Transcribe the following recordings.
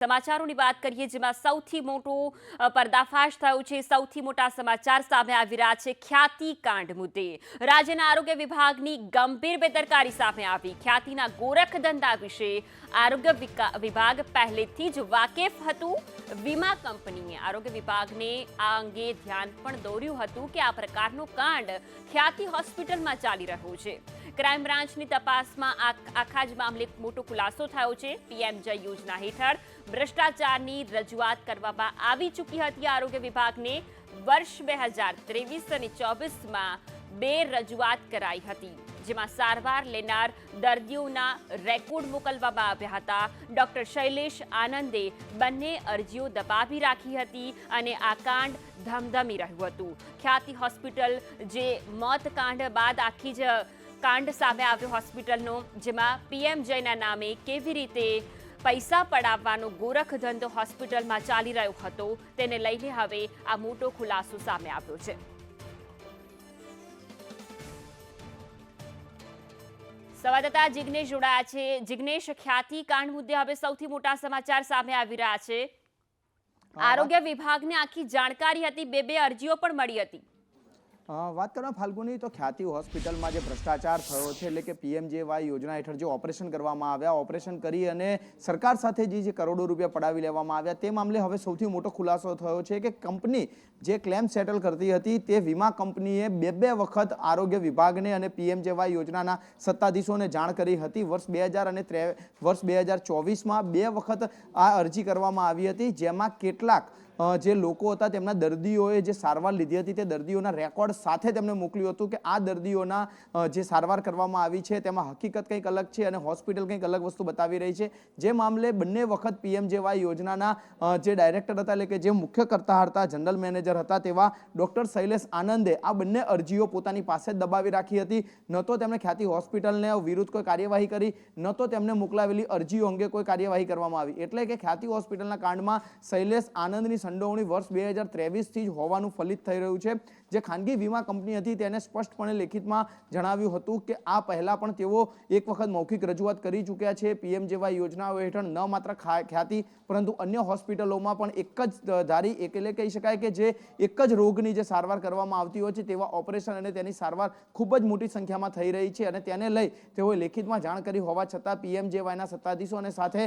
સમાચારોની વાત કરીએ જેમાં સૌથી મોટો પર્દાફાશ થયો છે। સૌથી મોટા સમાચાર સામે આવી રહ્યા છે ખ્યાતિ કાંડ મુદ્દે। રાજ્યના આરોગ્ય વિભાગની ગંભીર બેદરકારી સામે આવી। ખ્યાતિના ગોરખધંધા વિશે આરોગ્ય વિભાગ પહેલેથી જ વાકેફ હતું। વીમા કંપનીએ આરોગ્ય વિભાગને આ અંગે ધ્યાન પણ દોર્યું હતું કે આ પ્રકારનો કાંડ ખ્યાતિ હોસ્પિટલમાં ચાલી રહ્યો છે। ક્રાઇમ બ્રાન્ચની તપાસમાં આખા જ મામલે મોટો ખુલાસો થયો છે। પીએમ જય યોજના હેઠળ ભ્રષ્ટાચારની રજૂઆત કરવામાં આવી ચૂકી હતી આરોગ્ય વિભાગને। વર્ષ 2023 અને 24માં 2 રજૂઆત કરાઈ હતી જેમાં સારવાર લેનાર દર્દીઓના રેકોર્ડ મોકલવામાં આવ્યા હતા। ડોક્ટર શૈલેષ આનંદે બંને અરજીઓ દબાવી રાખી હતી અને આ કાંડ ધમધમી રહ્યું હતું। ખ્યાતિ હોસ્પિટલ જે મોત કાંડ બાદ આખી જ કાંડ સામે આવ્યો હોસ્પિટલનો, જેમાં પીએમ જયના નામે કેવી રીતે પૈસા પડાવવાનો ગોરખધંધો હોસ્પિટલમાં ચાલી રહ્યો હતો તેને લઈને હવે આ મોટો ખુલાસો સામે આવ્યો છે। સંવાદદાતા જિગ્નેશ જોડાયા છે। જિગ્નેશ, ખ્યાતિ કાંડ મુદ્દે હવે સૌથી મોટા સમાચાર સામે આવી રહ્યા છે। આરોગ્ય વિભાગને આખી જાણકારી હતી, બે અરજીઓ પણ મળી હતી। વાત કરવા ફાલ્ગુની, તો ખ્યાતિ હોસ્પિટલમાં જે ભ્રષ્ટાચાર થયો છે, એટલે કે પીએમજેવાય યોજના હેઠળ જે ઓપરેશન કરવામાં આવ્યા, ઓપરેશન કરી અને સરકાર સાથે જે કરોડો રૂપિયા પડાવી લેવામાં આવ્યા, તે મામલે હવે સૌથી મોટો ખુલાસો થયો છે કે કંપની જે ક્લેમ સેટલ કરતી હતી તે વીમા કંપનીએ બે વખત આરોગ્ય વિભાગને અને પીએમજેવાય યોજનાના સત્તાધીશોને જાણ કરી હતી। વર્ષ 2000 અને વર્ષ 2024માં 2 વખત આ અરજી કરવામાં આવી હતી, જેમાં કેટલાક જે લોકો હતા તેમના દર્દીઓએ જે સારવાર લીધી હતી તે દર્દીઓના રેકોર્ડ સાથે તેમને મોકલ્યું હતું કે આ દર્દીઓના જે સારવાર કરવામાં આવી છે તેમાં હકીકત કંઈક અલગ છે અને હોસ્પિટલ કંઈક અલગ વસ્તુ બતાવી રહી છે। જે મામલે બંને વખત પીએમજેવાય યોજનાના જે ડાયરેક્ટર હતા, એટલે કે જે મુખ્ય કરતા હતા, જનરલ મેનેજર હતા તેવા ડોક્ટર શૈલેષ આનંદે આ બંને અરજીઓ પોતાની પાસે જ દબાવી રાખી હતી। ન તો તેમણે ખ્યાતિ હોસ્પિટલને વિરુદ્ધ કોઈ કાર્યવાહી કરી, ન તો તેમને મોકલાવેલી અરજીઓ અંગે કોઈ કાર્યવાહી કરવામાં આવી। એટલે કે ખ્યાતિ હોસ્પિટલના કાંડમાં શૈલેષ આનંદની સંડોવણી વર્ષ 2023થી જ હોવાનું ફલિત થઈ રહ્યું છે। જે ખાનગી વીમા કંપની હતી તેને સ્પષ્ટપણે લેખિતમાં જણાવ્યું હતું કે આ પહેલા પણ તેઓ એક વખત મૌખિક રજૂઆત કરી ચૂક્યા છે પીએમજેવાય યોજનાઓ હેઠળ, ન માત્ર ખ્યાતિ પરંતુ અન્ય હોસ્પિટલોમાં પણ એક જ ધારી એટલે કહી શકાય કે જે એક જ રોગની જે સારવાર કરવામાં આવતી હોય છે તેવા ઓપરેશન અને તેની સારવાર ખૂબ જ મોટી સંખ્યામાં થઈ રહી છે અને તેને લઈ તેઓએ લેખિતમાં જાણ કરી હોવા છતાં પીએમજેવાયના સત્તાધીશો અને સાથે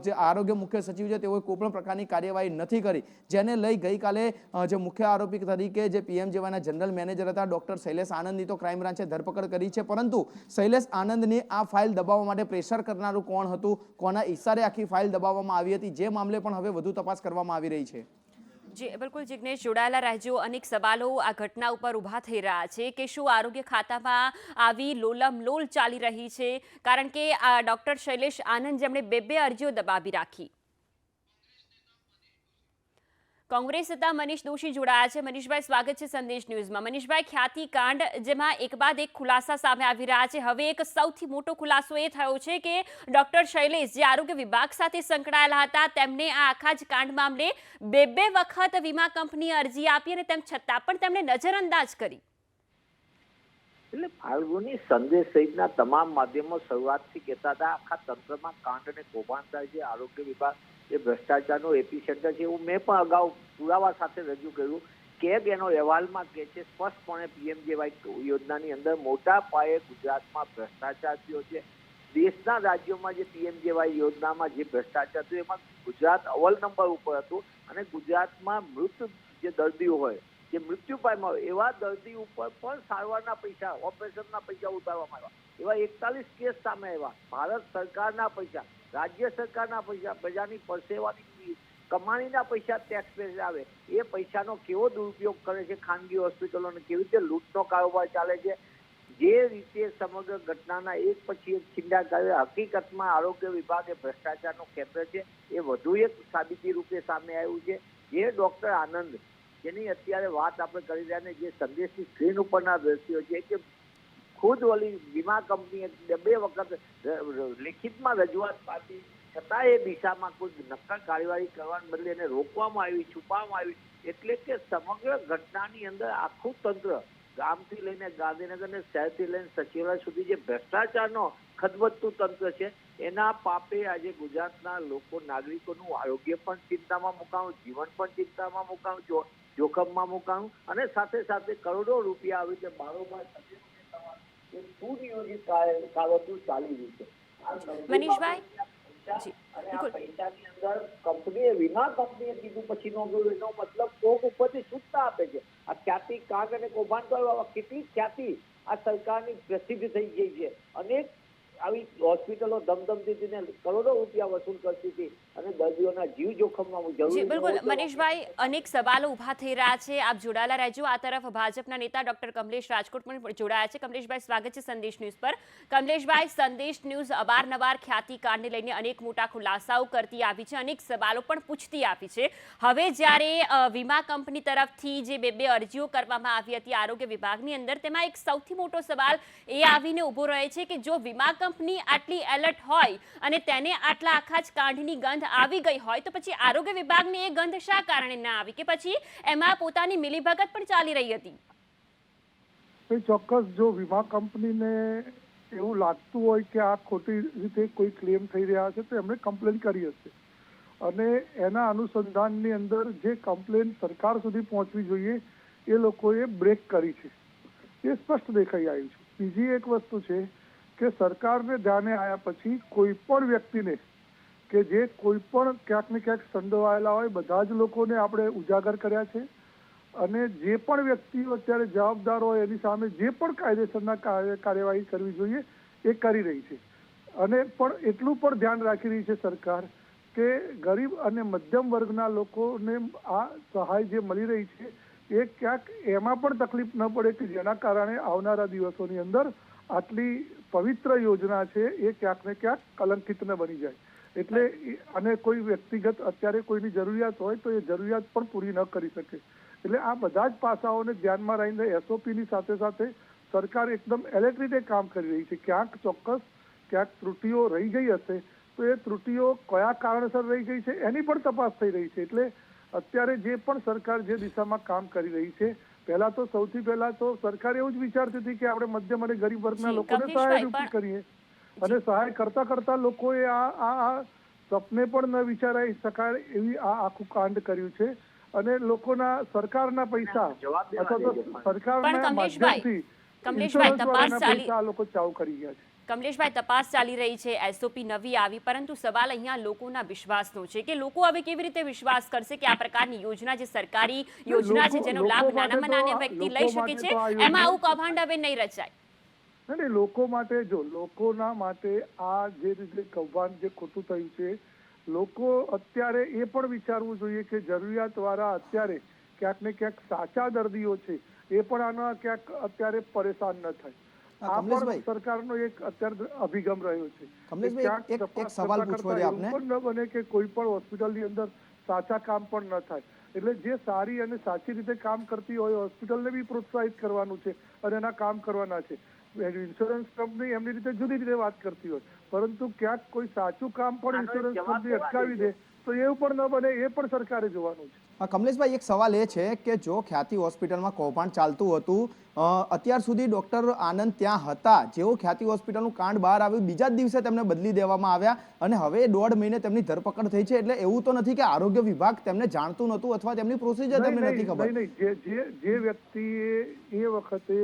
જે આરોગ્ય મુખ્ય સચિવ છે તેઓએ કોઈ પણ પ્રકારની કાર્યવાહી નથી કરી, જેને લઈ ગઈકાલે જે મુખ્ય આરોપી તરીકે જે પીએમજેવાયના જનરલ મેનેજર હતા ડોક્ટર શૈલેષ આનંદની તો ક્રાઇમ બ્રાન્ચે ધરપકડ કરી છે। પરંતુ શૈલેષ આનંદની આ ફાઇલ દબાવવા માટે પ્રેશર કરનારું કોણ હતું, કોના ઇશારે આખી ફાઇલ દબાવવામાં આવી હતી, જે મામલે પણ હવે વધુ તપાસ કરવામાં આવી રહી છે। જી બિલકુલ જિગ્નેશ, જોડાયેલા રહેજો। અનેક સવાલો આ ઘટના ઉપર ઊભા થઈ રહ્યા છે કે શું આરોગ્ય ખાતામાં આવી લોલમલોલ ચાલી રહી છે, કારણ કે આ ડોક્ટર શૈલેષ આનંદ જેમણે બે અરજીઓ દબાવી રાખી। કોંગ્રેસ નેતા મનીષ દોશી જોડાયા છે। મનીષભાઈ, સ્વાગત છે સંદેશ ન્યૂઝમાં। મનીષભાઈ, ખ્યાતિ કાંડ જેમાં એક બાદ એક ખુલાસા સામે આવી રહ્યા છે, હવે એક સૌથી મોટો ખુલાસો એ થયો છે કે ડોક્ટર શૈલેષ જે આરોગ્ય વિભાગ સાથે સંકળાયેલા હતા તેમને આ આખા જ કાંડ મામલે બે વખત વીમા કંપનીએ અરજી આપી અને તેમ છતાં પણ તેમણે નજરઅંદાજ કરી। એટલે ફાલ્ગુની, સંદેશ સહિતના તમામ માધ્યમો શરૂઆતથી કહેતા હતા આખા તંત્રમાં કાંડ અને કૌભાંડ થાય છે, આરોગ્ય વિભાગ એ ભ્રષ્ટાચારનો એપિસેન્ટર છે। એવું મેં પણ અગાઉ પુરાવા સાથે રજૂ કર્યું કે એનો અહેવાલમાં કહે છે સ્પષ્ટપણે પીએમજેવાય યોજનાની અંદર મોટા પાયે ગુજરાતમાં ભ્રષ્ટાચાર થયો છે। દેશના રાજ્યોમાં જે પીએમજેવાય યોજનામાં જે ભ્રષ્ટાચાર થયો એમાં ગુજરાત અવ્વલ નંબર ઉપર હતું અને ગુજરાતમાં મૃત જે દર્દીઓ હોય, જે મૃત્યુ પામ્યા હોય એવા દર્દી ઉપર પણ સારવારના પૈસા, ઓપરેશનના પૈસા ઉતારવામાં આવ્યા। એવા 41 કેસ સામે આવ્યા। ભારત સરકારના પૈસા, રાજ્ય સરકારના પૈસા, પ્રજાની પરસેવાની કમાણીના પૈસા ટેક્સપેયર આવે, એ પૈસાનો કેવો દુરુપયોગ કરે છે ખાનગી હોસ્પિટલોને, કેવી રીતે લૂંટનો કારોબાર ચાલે છે, જે રીતે સમગ્ર ઘટનાના એક પછી એક છીંડા કરે। હકીકતમાં આરોગ્ય વિભાગ એ ભ્રષ્ટાચારનું કેન્દ્ર છે, એ વધુ એક સાબિતી રૂપે સામે આવ્યું છે। જે ડોક્ટર આનંદ જેની અત્યારે વાત આપણે કરી રહ્યા ને જે સંદેશની સ્ક્રીન ઉપરના દ્રશ્યો છે કે ખુદ ઓલી વીમા કંપનીએ 2 વખત લેખિતમાં રજૂઆત આપી છતાં એ દિશામાં કોઈ નક્કર કાર્યવાહી કરવાને બદલે એને રોકવામાં આવી, છુપાવવામાં આવી। એટલે કે સમગ્ર ઘટનાની અંદર આખું તંત્ર ગામથી લઈને ગાંધીનગર ને શહેરથી લઈને સચિવાલય સુધી જે ભ્રષ્ટાચારનો ખદબદતું તંત્ર છે એના પાપે આજે ગુજરાતના લોકો નાગરિકોનું આરોગ્ય પણ ચિંતામાં મુકાયું, જીવન પણ ચિંતામાં મુકાયું, જોખમમાં મુકાયું અને સાથે સાથે કરોડો રૂપિયા આવી રીતે બારોબાર સુનિયોજિત કાવતરું ચાલી રહ્યું છે. મનીષભાઈ જી અને આ બિલકુલ પૈસાની અંદર કંપનીએ વીમા કંપનીએ કીધું પછી નો ગયું એનો મતલબ કોક ઉપરથી સૂચના આપે છે. આ ખ્યાતિ કાગ અને કૌભાંડ કેટલી ખ્યાતિ આ સરકારની પ્રસિદ્ધ થઈ ગઈ છે. અનેક આવી હોસ્પિટલો ધમધમતી ને કરોડો રૂપિયા વસૂલ કરતી હતી અને દર્દીઓના જીવ જોખમમાં જી બિલકુલ જરૂરી મનીષભાઈ અનેક સવાલો ઊભા થઈ રહ્યા છે આપ જોડાયેલા રહેજો આ તરફ ભાજપના નેતા ડોક્ટર કમલેશ રાજકોટ પણ જોડાયા છે કમલેશભાઈ સ્વાગત છે સંદેશ ન્યૂઝ પર કમલેશભાઈ સંદેશ ન્યૂઝ અવારનવાર ખ્યાતિ કાંડને લઈને અનેક મોટા ખુલાસાઓ કરતી આવી છે અનેક સવાલો પણ પૂછતી આવી છે હવે જ્યારે વીમા કંપની તરફથી જે બે અરજીઓ કરવામાં આવી હતી આરોગ્ય વિભાગની અંદર તેમાં એક સૌથી મોટો સવાલ એ આવીને ઊભો રહે છે કે જો વીમા કંપની આટલી એલર્ટ હોય અને તેને આટલા આખા જ કાંડની ગંધ આવી ગઈ હોય તો પછી આરોગ્ય વિભાગને એ ગંધ શા કારણે ના આવી કે પછી એમાં પોતાની મિલીભગત પણ ચાલી રહી હતી ચોક્કસ જો વીમા કંપનીને એવું લાગતું હોય કે આ ખોટી રીતે કોઈ ક્લેમ થઈ રહ્યા છે તો એમણે કમ્પ્લેન કરી હશે અને એના અનુસંધાનની અંદર જે કમ્પ્લેન સરકાર સુધી પહોંચવી જોઈએ એ લોકોએ બ્રેક કરી છે એ સ્પષ્ટ દેખાઈ આવ્યું છે. બીજી એક વસ્તુ છે કે સરકારને ધ્યાને આવ્યા પછી કોઈ પણ વ્યક્તિને કે જે કોઈ પણ ક્યાંક ને ક્યાંક સંડોવાયેલા હોય બધા જ લોકોને આપણે ઉજાગર કર્યા છે અને જે પણ વ્યક્તિઓ અત્યારે જવાબદાર હોય એની સામે જે પણ કાયદેસરના કાર્યવાહી કરવી જોઈએ એ કરી રહી છે અને પણ એટલું પણ ધ્યાન રાખી રહી છે સરકાર કે ગરીબ અને મધ્યમ વર્ગના લોકોને આ સહાય જે મળી રહી છે એ ક્યાંક એમાં પણ તકલીફ ન પડે કે જેના કારણે આવનારા દિવસોની અંદર આટલી પવિત્ર યોજના છે એ ક્યાંક ને ક્યાંક કલંકિત ન બની જાય એટલે અને કોઈ વ્યક્તિગત અત્યારે કોઈની જરૂરિયાત હોય તો એ જરૂરિયાત પણ પૂરી ન કરી શકે એટલે આ બધા જ પાસાઓને ધ્યાનમાં રહીને એસઓપીની સાથે સાથે સરકાર એકદમ એલર્ટ રીતે કામ કરી રહી છે. ક્યાંક ચોક્કસ ક્યાંક ત્રુટીઓ રહી ગઈ હશે તો એ ત્રુટીઓ કયા કારણસર રહી ગઈ છે એની પણ તપાસ થઈ રહી છે એટલે અત્યારે જે પણ સરકાર જે દિશામાં કામ કરી રહી છે પહેલા તો સૌથી પહેલા તો સરકાર એવું જ વિચારતી હતી કે આપણે મધ્યમ અને ગરીબ વર્ગના લોકોને સહાય રૂપી કરીએ અને સહાય કરતા કરતા લોકોએ આ સપને પણ ન વિચારાઈ શકાય એવી આ આખું કાંડ કર્યું છે અને લોકોના સરકારના પૈસા અથવા તો સરકારના માધ્યમથી ઇન્સ્યોરન્સ વાળાના પૈસા આ લોકો ચાવ કરી ગયા છે. કમલેશભાઈ તપાસ ચાલી રહી છે એસઓપી નવી આવી પરંતુ સવાલ અહીંયા લોકોના વિશ્વાસનો છે કે લોકો હવે કેવી રીતે વિશ્વાસ કરશે કે આ પ્રકારની યોજના જે સરકારી યોજના છે જેનો લાભ નાનામાં નાના વ્યક્તિ લઈ શકે છે એમાં આવું કૌભાંડ હવે નહીં રચાય નહીં લોકો માટે જો લોકોના માટે આ જે રીતે કૌભાંડ જે ખોટું થયું છે લોકો અત્યારે એ પણ વિચારવું જોઈએ કે જરૂરિયાત વાળા અત્યારે ક્યાંક ને ક્યાંક સાચા દર્દીઓ છે એ પણ આના ક્યાંક અત્યારે પરેશાન ન થાય આ પણ સરકારનો એક અત્યારે અભિગમ રહ્યો છે. કમલેશભાઈ એક સવાલ પૂછવો છે આપને ન બને કે કોઈ પણ હોસ્પિટલની અંદર સાચા કામ પણ ન થાય એટલે જે સારી અને સાચી રીતે કામ કરતી હોય હોસ્પિટલને બી પ્રોત્સાહિત કરવાનું છે અને એના કામ કરવાના છે. ઇન્સ્યોરન્સ કંપની એમની રીતે જુદી રીતે વાત કરતી હોય પરંતુ ક્યાંક કોઈ સાચું કામ પણ ઇન્સ્યોરન્સ કંપની અટકાવી દે તો એવું પણ ન બને એ પણ સરકારે જોવાનું છે. કમલેશભાઈ એક સવાલ એ છે કે જો ખ્યાતિ હોસ્પિટલમાં કૌભાંડ ચાલતું હતું અત્યાર સુધી ડોક્ટર આનંદ ત્યાં હતા જેવો ખ્યાતિ હોસ્પિટલનું કાંડ બહાર આવ્યું બીજા જ દિવસે તેમને બદલી દેવામાં આવ્યા અને હવે 1.5 મહિને તેમની ધરપકડ થઈ છે એટલે એવું તો નથી કે આરોગ્ય વિભાગ તેમને જાણતું નહોતું અથવા તેમની પ્રોસિજર તેમને નથી ખબર. જે વ્યક્તિએ એ વખતે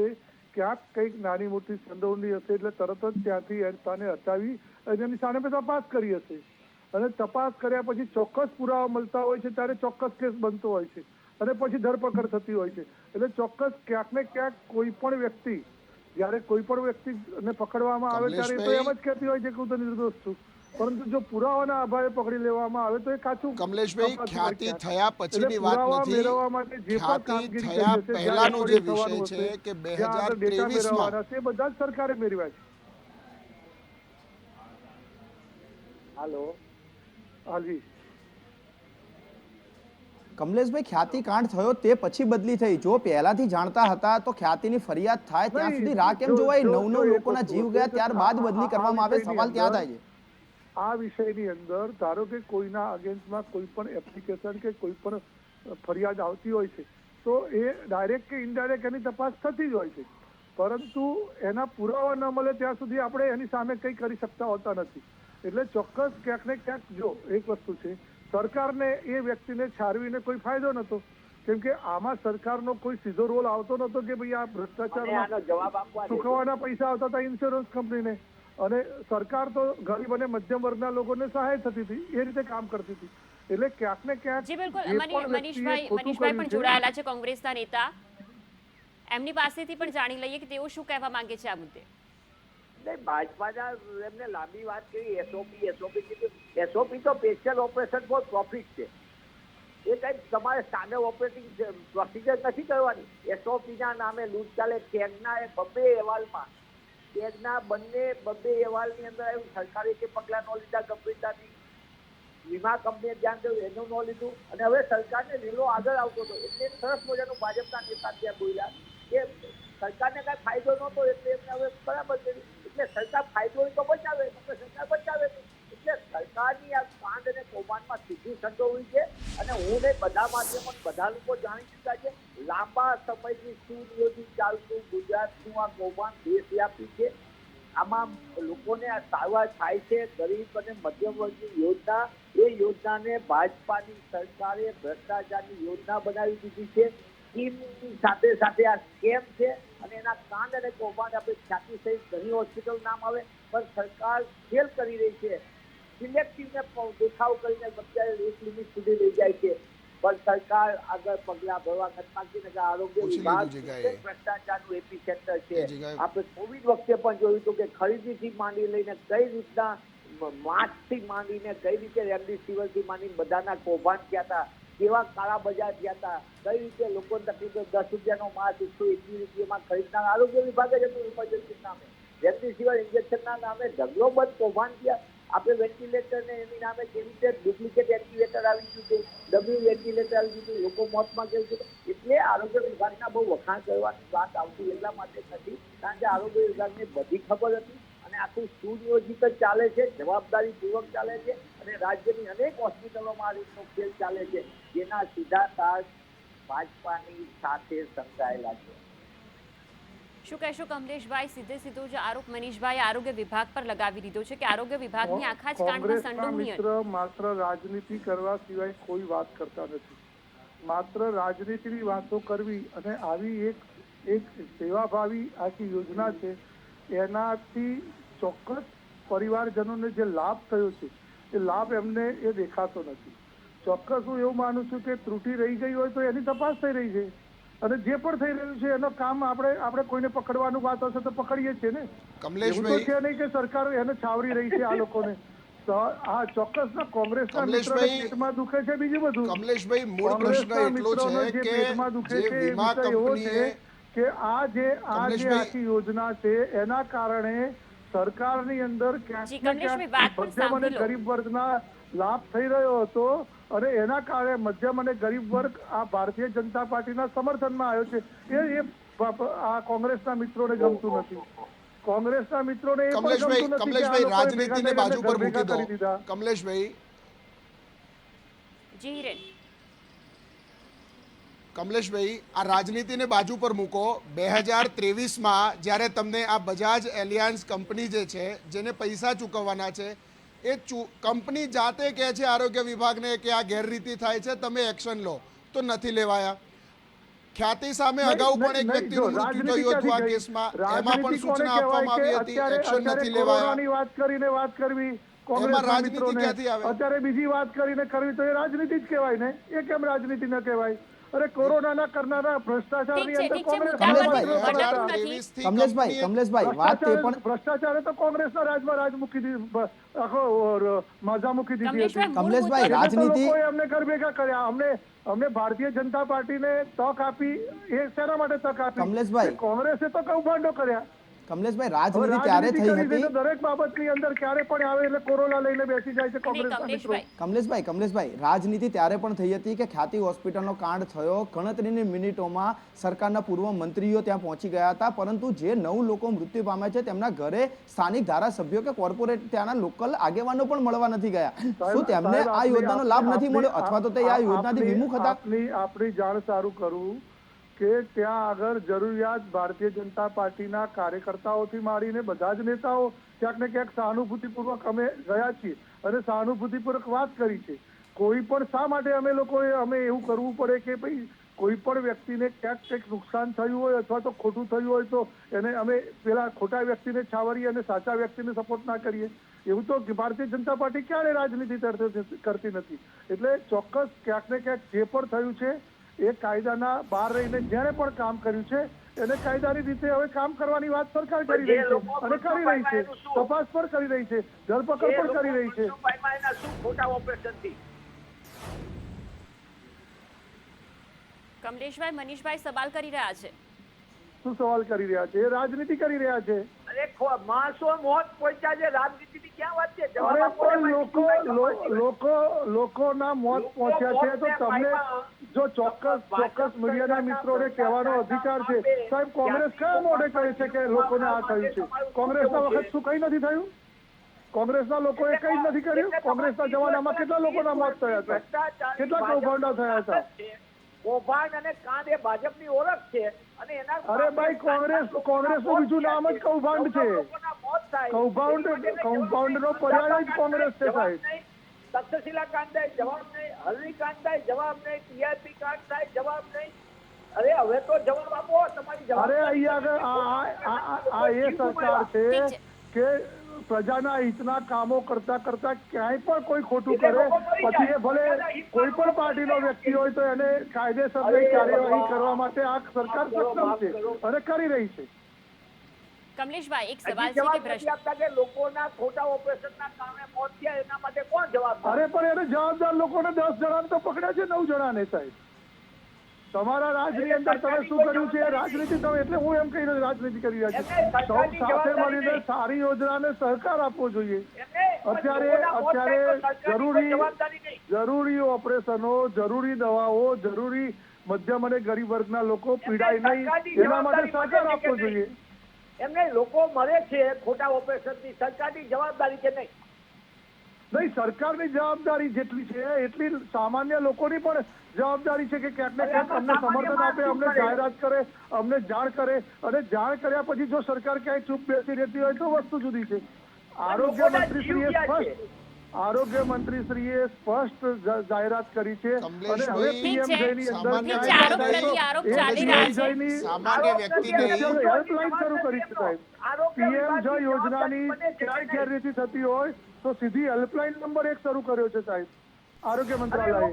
ક્યાંક કંઈક નાની મોટી સંડોવણી હશે એટલે તરત જ ત્યાંથી એને હટાવી અને એની સામે તપાસ કરી હશે અને તપાસ કર્યા પછી ચોક્કસ પુરાવા મળતા હોય છે ત્યારે ચોક્કસ કેસ બનતો હોય છે અને પછી ધરપકડ થતી હોય છે એટલે ચોક્કસ ક્યાંક ને ક્યાંક કોઈ પણ વ્યક્તિ જ્યારે કોઈ પણ વ્યક્તિને પકડવામાં આવે ત્યારે તો એમ જ કહેતી હોય છે કે હું તો નિર્દોષ છું પરંતુ જો પુરાવાના અભાવે પકડી લેવામાં આવે તો એ કાચું. કમલેશભાઈ ખ્યાતિ થયા પછીની વાત નથી ખ્યાતિ થયા પહેલાનો જે વિષય છે કે 2023માં તે બધા જ સરકારે મેળવ્યા છે. હાલો હાજી કમલેશભાઈ ખ્યાતિ કાંડ થયો તે પછી બદલી થઈ જો પહેલાથી જાણતા હતા તો ખ્યાતિની ફરિયાદ થાય ત્યાં સુધી રાહ કેમ જોવાય 9 લોકોના જીવ ગયા ત્યારબાદ બદલી કરવામાં આવે સવાલ ત્યાં થાય છે. આ વિષયની અંદર ધારો કે કોઈના અગેન્સ્ટમાં કોઈ પણ એપ્લિકેશન કે કોઈ પણ ફરિયાદ આવતી હોય છે તો એ ડાયરેક્ટ કે ઇનડાયરેક્ટ એની તપાસ થતી જ હોય છે, પરંતુ એના પુરાવા ન મળે ત્યાં સુધી આપણે એની સામે કંઈ કરી શકતા હોતા નથી. એટલે ચોક્કસ ક્યાંક ને ક્યાંક જો એક વસ્તુ છે, સરકારને એ વ્યક્તિને છારવીને કોઈ ફાયદો નહોતો, કેમ કે આમાં સરકારનો કોઈ સીધો રોલ આવતો નહોતો કે ભાઈ આ ભ્રષ્ટાચારમાં જવાબ આપવા ચૂકવવાના પૈસા આવતા હતા ઇન્સ્યોરન્સ કંપનીને, અને સરકાર તો ગરીબ અને મધ્યમ વર્ગના લોકોને સહાય થતી હતી, એ રીતે કામ કરતી હતી. એટલે ક્યાંક ને ક્યાંક જી બિલકુલ. જે પણ મનીષભાઈ વ્યક્તિએ ખોટું પણ કર્યું છે, જોડાયેલા છે કોંગ્રેસના નેતા, એમની પાસેથી પણ જાણી લઈએ કે તેઓ શું કહેવા માંગે છે આ મુદ્દે. નહીં, ભાજપાના એમને લાંબી વાત કરી, એસઓપી કીધું. એસઓપી તો સ્પેશિયલ ઓપરેશન ફોર પ્રોફિટ છે. એ કંઈ તમારે સ્ટાન્ડર્ડ ઓપરેટિંગ પ્રોસિજર નથી કરવાની. એસઓપીના નામે લૂંટ ચાલે. ટેગના એ બબ્બે અહેવાલમાં, ટેગના બંને બબ્બે અહેવાલની અંદર એવું સરકારે કે પગલાં ન લીધા, ગંભીરતાથી વીમા કંપનીએ ધ્યાન દઉં એનું ન લીધું, અને હવે સરકારને લીલો આગળ આવતો હતો. એટલે સરસ મજાનું ભાજપના નેતા ત્યાં બોલ્યા કે સરકારને કાંઈ ફાયદો નહોતો, એટલે એમને હવે બરાબર કર્યું. એટલે સરકાર ફાયદો હોય તો બચાવે, સરકાર બચાવે. એટલે સરકારની આ કાંડ અને કૌભાંડમાં સીધી સંડોવણી છે. અને હું ને બધા માધ્યમો બધા લોકો જાણી ચૂક્યા છે, લાંબા સમયથી સુનિયોજિત ચાલતું ગુજરાતનું આ કૌભાંડ દેશવ્યાપી છે. આમાં લોકોને આ સારવાર થાય છે. ગરીબ અને મધ્યમ વર્ગની યોજના, એ યોજનાને ભાજપાની સરકારે ભ્રષ્ટાચારની યોજના બનાવી દીધી છે. સ્કીમની સાથે સાથે આ સ્કેમ છે, અને એના કાંડ અને કૌભાંડ આપણે ખ્યાતિ સહિત ઘણી હોસ્પિટલ નામ આવે, પણ સરકાર ફેલ કરી રહી છે. સિલેક્ટિવને દેખાવ કરીને અત્યારે એક લિમિટ સુધી લઈ જાય છે, પણ સરકાર આગળ પગલા ભરવા નથી. આરોગ્ય વિભાગ ભ્રષ્ટાચારનું એપી સેન્ટર છે. આપણે કોવિડ વખતે પણ જોયું હતું કે ખરીદીથી માંડી લઈને કઈ રીતના માસ્કથી માંડીને કઈ રીતે રેમડેસિવિરથી માંડીને બધાના કૌભાંડ થયા હતા, કેવા કાળા બજાર થયા હતા, કઈ રીતે લોકોને તકલીફ. 10 રૂપિયાનો માસ્ક 121 રૂપિયામાં ખરીદનાર આરોગ્ય વિભાગે જ હતું. ઇમરજન્સી નામે રેમડેસિવિર ઇન્જેક્શનના નામે ઢગલો બંધ કૌભાંડ થયા. આપણે વેન્ટિલેટર ને એની નામે કેવી રીતે ડુપ્લિકેટ એક્ટિવેટર આવી ગયું છે, ડબલ્યુ વેન્ટિલેટર આવી ગયું, લોકો મોતમાં ગયું છે. એટલે આરોગ્ય વિભાગના બહુ વખાણ કરવાની વાત આવતી એટલા માટે નથી, કારણ કે આરોગ્ય વિભાગને બધી ખબર હતી, અને આખું સુનિયોજિત જ ચાલે છે, જવાબદારીપૂર્વક ચાલે છે. અને રાજ્યની અનેક હોસ્પિટલોમાં આ રીતનો ખેલ ચાલે છે, જેના સીધા તાર ભાજપાની સાથે સંકળાયેલા છે. શું કહેશો કમલેશભાઈ? સીધો જે આરોપ મનીષભાઈ આરોગ્ય વિભાગ પર લગાવી દીધો છે કે આરોગ્ય વિભાગની આખા જ કાંડમાં સંડોવણી હતી. માત્ર રાજનીતિ કરવા સિવાય કોઈ વાત કરતા નથી. માત્ર રાજનીતિની વાતો કરવી અને આવી એક સેવાભાવી આખી યોજના છે, એનાથી ચોક્કસ પરિવારજનોને જે લાભ થયો છે એ લાભ એમને એ દેખાતો નથી. ચોક્કસ હું એવું માનું છું કે ત્રુટિ રહી ગઈ હોય તો એની તપાસ થઈ રહી છે, અને જે પણ થઈ રહ્યું છે એનો કામ આપણે કોઈને પકડવાનું વાત હશે તો પકડીએ છીએ ને. કમલેશભાઈ, છે નહીં કે સરકાર એને છાવરી રહી છે આ લોકોને. આ ચોક્કસ ના કોંગ્રેસના મિત્રોને પેટમાં દુખે છે. બીજું બધું કમલેશભાઈ, મૂળ પ્રશ્ન એટલો છે કે પેટમાં દુખે છે એ વિષય એવો છે કે આ જે આખી યોજના છે એના કારણે સરકારની અંદર ક્યાંક ને ક્યાંક મધ્યમ અને ગરીબ વર્ગના લાભ થઈ રહ્યો હતો, અને એના કારણે મધ્યમ અને ગરીબ વર્ગ આ ભારતીય જનતા પાર્ટીના સમર્થનમાં આવ્યો છે. એ આ કોંગ્રેસના મિત્રોને ગમતું નથી. કોંગ્રેસના મિત્રોને એ પણ ગમતું નથી. કમલેશભાઈ, રાજનીતિને બાજુ પર મૂકી દો. કમલેશભાઈ, જી હિરેન. કમલેશભાઈ, આ રાજનીતિને બાજુ પર મૂકો. 2023માં જ્યારે તમને આ બજાજ એલિયાન્સ કંપની જે છે, જેને પૈસા ચૂકવવાના છે, એ કંપની જાતે કહે છે આરોગ્ય વિભાગને કે આ ગેરરીતિ થાય છે, તમે એક્શન લો, તો નથી લેવાયા. ખ્યાતિ સામે અગાઉ પણ એક વ્યક્તિનું મૃત્યુ થયું હતું આ કેસમાં, એમાં પણ સૂચના આપવામાં આવી હતી, એક્શન નથી લેવાયા. વાત કરીને વાત કરવી, એમાં રાજનીતિ ક્યાંથી આવે? અત્યારે બીજી વાત કરીને કરવી તો એ રાજનીતિ જ કહેવાય ને. એ કેમ રાજનીતિ ન કહેવાય? અરે કોરોનાના કરનારા ભ્રષ્ટાચારની અંદર કમલેશભાઈ વાત તે પણ ભ્ષ્ટાચારે તો કોંગ્રેસના રાજમાં રાજ મૂકી દીધી, આખો મજા મૂકી દીધી હતી. કમલેશભાઈ, રાજનીતિ અમને ઘર ભેગા કર્યા, અમને ભારતીય જનતા પાર્ટીને તક આપી. એ શેના માટે તક આપી? કમલેશભાઈ, કોંગ્રેસે તો કૌભાંડો કર્યા. કમલેશભાઈ, રાજનીતિ ત્યારે થઈ હતી. દરેક બાબતની અંદર ક્યારે પણ આવે એટલે કોરોના લઈને બેસી જાય છે કોંગ્રેસના મિત્રો. કમલેશભાઈ, રાજનીતિ ત્યારે પણ થઈ હતી કે ખ્યાતિ હોસ્પિટલનો કાંડ થયો, ગણતરીની મિનિટોમાં સરકારના પૂર્વ મંત્રીઓ ત્યાં પહોંચી ગયા હતા, પરંતુ જે 9 લોકો મૃત્યુ પામ્યા છે તેમના ઘરે સ્થાનિક ધારાસભ્યો કે કોર્પોરેટ ત્યાંના લોકલ આગેવાનો પણ મળવા નથી ગયા. શું તેમને આ યોજનાનો લાભ નથી મળ્યો, અથવા તો તે આ યોજનાથી વિમુખ હતા? આપણી જાણ સારું કરું કે ત્યાં આગળ જરૂરિયાત ભારતીય જનતા પાર્ટીના કાર્યકર્તાઓથી માંડીને બધા જ નેતાઓ ક્યાંક ને ક્યાંક સહાનુભૂતિપૂર્વક અમે ગયા છીએ અને સહાનુભૂતિપૂર્વક વાત કરી છે. કોઈ પણ શા માટે અમે એવું કરવું પડે કે ભાઈ કોઈ પણ વ્યક્તિને ક્યાંક કંઈક નુકસાન થયું હોય અથવા તો ખોટું થયું હોય તો એને અમે પેલા ખોટા વ્યક્તિને છાવરીએ અને સાચા વ્યક્તિને સપોર્ટ ના કરીએ? એવું તો ભારતીય જનતા પાર્ટી ક્યારે રાજનીતિ કરતી નથી. એટલે ચોક્કસ ક્યાંક ને ક્યાંક જે પણ થયું છે એ કાયદાના બહાર રહીને જેણે પણ કામ કર્યું છે એને કાયદાની રીતે હવે કામ કરવાની વાત સરકાર કરી રહી છે અને કરી રહી છે. તપાસ પણ કરી રહી છે, ધરપકડ પણ કરી રહી છે. કમલેશભાઈ, મનીષભાઈ સવાલ કરી રહ્યા છે. શું સવાલ કરી રહ્યા છે? એ રાજનીતિ કરી રહ્યા છે. માણસો મોત પહોંચ્યા છે, રાજનીતિની ક્યાં વાત છે? અરે પણ લોકોના મોત પહોંચ્યા છે તો તમને જો ચોક્કસ મીડિયાના મિત્રોને કહેવાનો અધિકાર છે. સાહેબ, કોંગ્રેસ કયા મોઢે કહે છે કે લોકોને આ થયું છે? કોંગ્રેસના વખત શું કઈ નથી થયું? કોંગ્રેસના લોકોએ કઈ નથી કર્યું? કોંગ્રેસના જમાનામાં કેટલા લોકોના મોત થયા હતા? કેટલા કૌભાંડો થયા હતા? કૌભાંડ અને કાંડ એ ભાજપની ઓળખ છે અને એના અરે ભાઈ, કોંગ્રેસનું બીજું નામ જ કૌભાંડ છે. કૌભાંડનો પર્યાય જ કોંગ્રેસ છે સાહેબ. તક્ષશિલા કાંડ થાય જવાબ નહીં, હલ્દી કાંડ થાય જવાબ નહીં, ટીઆરપી કાંડ થાય જવાબ નહીં. અરે હવે તો જવાબ આપો તમારી જવાબ. અરે અહીંયા આગળ એ સરકાર છે કે પ્રજાના હિતના કામો કરતા ક્યાંય પણ કોઈ ખોટું કરે પછી એ ભલે કોઈ પણ પાર્ટીનો વ્યક્તિ હોય તો એને કાયદેસરની કાર્યવાહી કરવા માટે આ સરકાર સક્ષમ છે અને કરી રહી છે. કમલેશભાઈ, એક સવાલ છે કે ભ્રષ્ટાચાર લોકોના ખોટા ઓપરેશનના કારણે મોત થયા એના માટે કોણ જવાબદાર? અરે પણ એને જવાબદાર લોકોને 10 જણાને તો પકડ્યા છે, 9 જણાને સાહેબ. તમારા રાજની અંદર તમે શું કર્યું છે? રાજનીતિ તમે, એટલે હું એમ કહી રહ્યો રાજનીતિ કરી રહ્યા છે. સૌ સાથે મળીને સારી યોજનાને સહકાર આપવો જોઈએ. અત્યારે જરૂરી ઓપરેશનો, જરૂરી દવાઓ, જરૂરી મધ્યમ અને ગરીબ વર્ગના લોકો પીડાય નહીં એના માટે સહકાર આપવો જોઈએ. એમને લોકો મરે છે ખોટા ઓપરેશનથી, સરકારની જવાબદારી છે નહીં? નહીં, સરકારની જવાબદારી જેટલી છે એટલી સામાન્ય લોકોની પણ જવાબદારી છે કે ક્યાંક ને ક્યાંક અમને સમર્થન આપે, અમને જાહેરાત કરે, અમને જાણ કરે અને જાણ કર્યા પછી જો સરકાર ક્યાંય ચૂપ બેસી રહેતી હોય તો વસ્તુ જુદી છે. આરોગ્ય મંત્રીશ્રીએ સ્પષ્ટ જાહેરાત કરી છે અને હવે પીએમજયની અંદર સામાન્ય વ્યક્તિને હેલ્પલાઇન શરૂ કરી છે સાહેબ. પીએમજય યોજનાની ક્યાંય ગેરરીતિ થતી હોય તો સીધી હેલ્પલાઇન નંબર 1 શરૂ કર્યો છે સાહેબ આરોગ્ય મંત્રાલયે.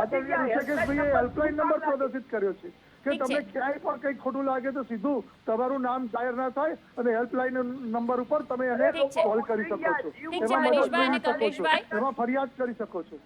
આદરણીય ઋષિકેશભાઈએ હેલ્પલાઇન નંબર પ્રદર્શિત કર્યો છે કે તમને ક્યાંય પણ કંઈક ખોટું લાગે તો સીધું તમારું નામ જાહેર ના થાય અને હેલ્પલાઇન નંબર ઉપર તમે એને કોલ કરી શકો છો, એમાં મદદ મેળવી શકો છો, એમાં ફરિયાદ કરી શકો છો.